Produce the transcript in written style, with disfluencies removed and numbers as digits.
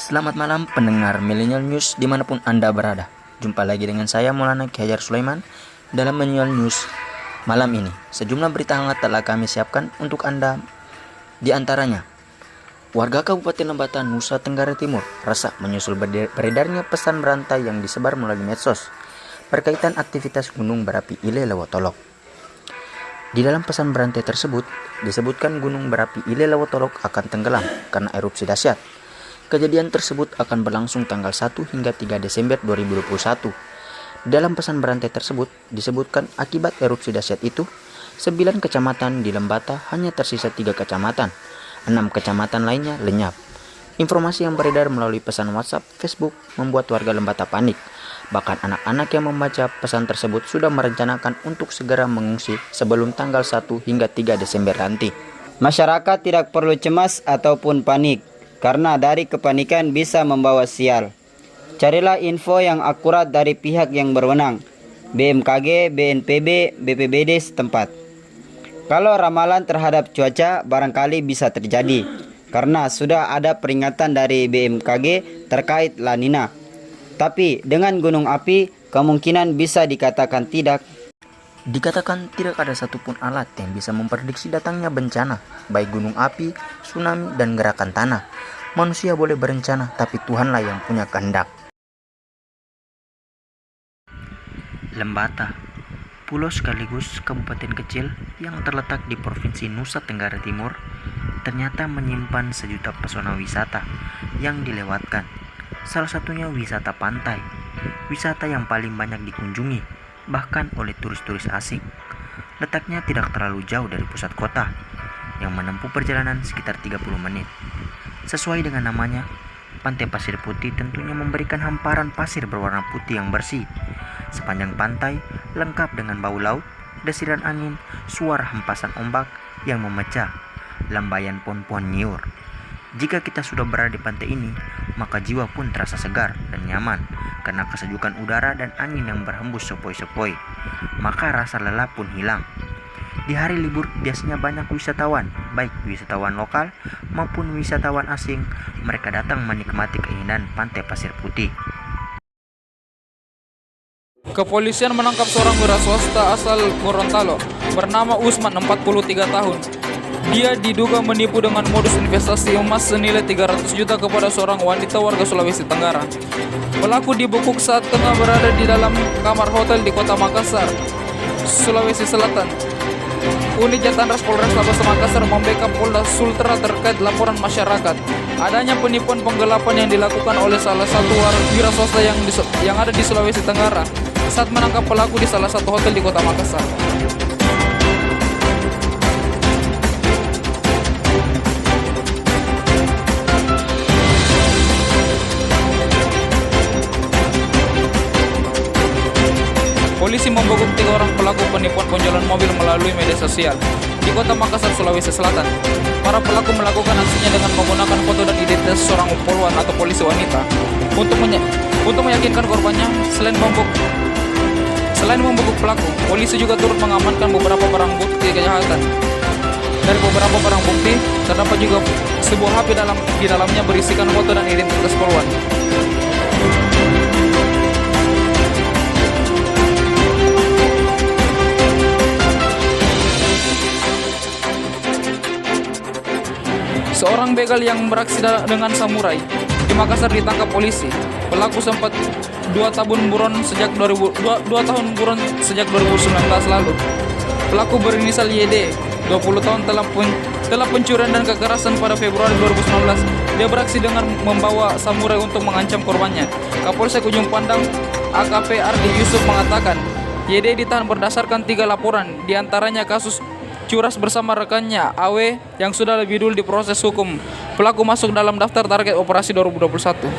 Selamat malam pendengar Millennial News dimanapun Anda berada. Jumpa lagi dengan saya Maulana Ki Hajar Sulaiman dalam Millennial News malam ini. Sejumlah berita hangat telah kami siapkan untuk Anda. Di antaranya, warga Kabupaten Lembata, Nusa Tenggara Timur resah menyusul beredarnya pesan berantai yang disebar melalui medsos berkaitan aktivitas gunung berapi Ile Lewotolok. Di dalam pesan berantai tersebut disebutkan gunung berapi Ile Lewotolok akan tenggelam karena erupsi dahsyat. Kejadian tersebut akan berlangsung tanggal 1 hingga 3 Desember 2021. Dalam pesan berantai tersebut disebutkan akibat erupsi dahsyat itu, 9 kecamatan di Lembata hanya tersisa 3 kecamatan, 6 kecamatan lainnya lenyap. Informasi yang beredar melalui pesan WhatsApp, Facebook membuat warga Lembata panik. Bahkan anak-anak yang membaca pesan tersebut sudah merencanakan untuk segera mengungsi sebelum tanggal 1 hingga 3 Desember nanti. Masyarakat tidak perlu cemas ataupun panik, karena dari kepanikan bisa membawa sial. Carilah info yang akurat dari pihak yang berwenang, BMKG, BNPB, BPBD setempat. Kalau ramalan terhadap cuaca barangkali bisa terjadi, karena sudah ada peringatan dari BMKG terkait La Nina. Tapi dengan gunung api, kemungkinan bisa dikatakan tidak. Dikatakan tidak ada satupun alat yang bisa memprediksi datangnya bencana, baik gunung api, tsunami, dan gerakan tanah. Manusia boleh berencana, tapi Tuhanlah yang punya kehendak. Lembata, pulau sekaligus kabupaten kecil yang terletak di Provinsi Nusa Tenggara Timur, ternyata menyimpan sejuta pesona wisata yang dilewatkan. Salah satunya wisata pantai, wisata yang paling banyak dikunjungi, bahkan oleh turis-turis asing. Letaknya tidak terlalu jauh dari pusat kota, yang menempuh perjalanan sekitar 30 menit. Sesuai dengan namanya, Pantai Pasir Putih tentunya memberikan hamparan pasir berwarna putih yang bersih. Sepanjang pantai lengkap dengan bau laut, desiran angin, suara hempasan ombak yang memecah, lambaian pohon-pohon nyiur. Jika kita sudah berada di pantai ini, maka jiwa pun terasa segar dan nyaman karena kesejukan udara dan angin yang berhembus sepoi-sepoi. Maka rasa lelah pun hilang. Di hari libur biasanya banyak wisatawan, baik wisatawan lokal maupun wisatawan asing. Mereka datang menikmati keindahan Pantai Pasir Putih. Kepolisian menangkap seorang wira swasta asal Gorontalo bernama Usman, 43 tahun. Dia diduga menipu dengan modus investasi emas senilai 300 juta kepada seorang wanita warga Sulawesi Tenggara. Pelaku dibekuk saat tengah berada di dalam kamar hotel di Kota Makassar, Sulawesi Selatan. Unit Jatanras Polrestabes Makassar membackup Polda Sultra terkait laporan masyarakat adanya penipuan penggelapan yang dilakukan oleh salah satu wira swasta yang ada di Sulawesi Tenggara saat menangkap pelaku di salah satu hotel di Kota Makassar. Polisi membekuk 3 orang pelaku penipuan penjualan mobil melalui media sosial di Kota Makassar, Sulawesi Selatan. Para pelaku melakukan aksinya dengan menggunakan foto dan identitas seorang poluan atau polisi wanita untuk meyakinkan korbannya. Selain membekuk pelaku, polisi juga turut mengamankan beberapa barang bukti kejahatan. Dari beberapa barang bukti terdapat juga sebuah HP di dalamnya berisikan foto dan identitas poluan. Seorang begal yang beraksi dengan samurai di Makassar ditangkap polisi. Pelaku sempat 2 tahun buron sejak 2019 lalu. Pelaku berinisial YD, 20 tahun, telah pencurian dan kekerasan pada Februari 2019. Dia beraksi dengan membawa samurai untuk mengancam korbannya. Kapolsek Ujung Pandang AKP Ardi Yusuf mengatakan, YD ditahan berdasarkan 3 laporan, diantaranya kasus curas bersama rekannya AW yang sudah lebih dulu diproses hukum. Pelaku masuk dalam daftar target operasi 2021.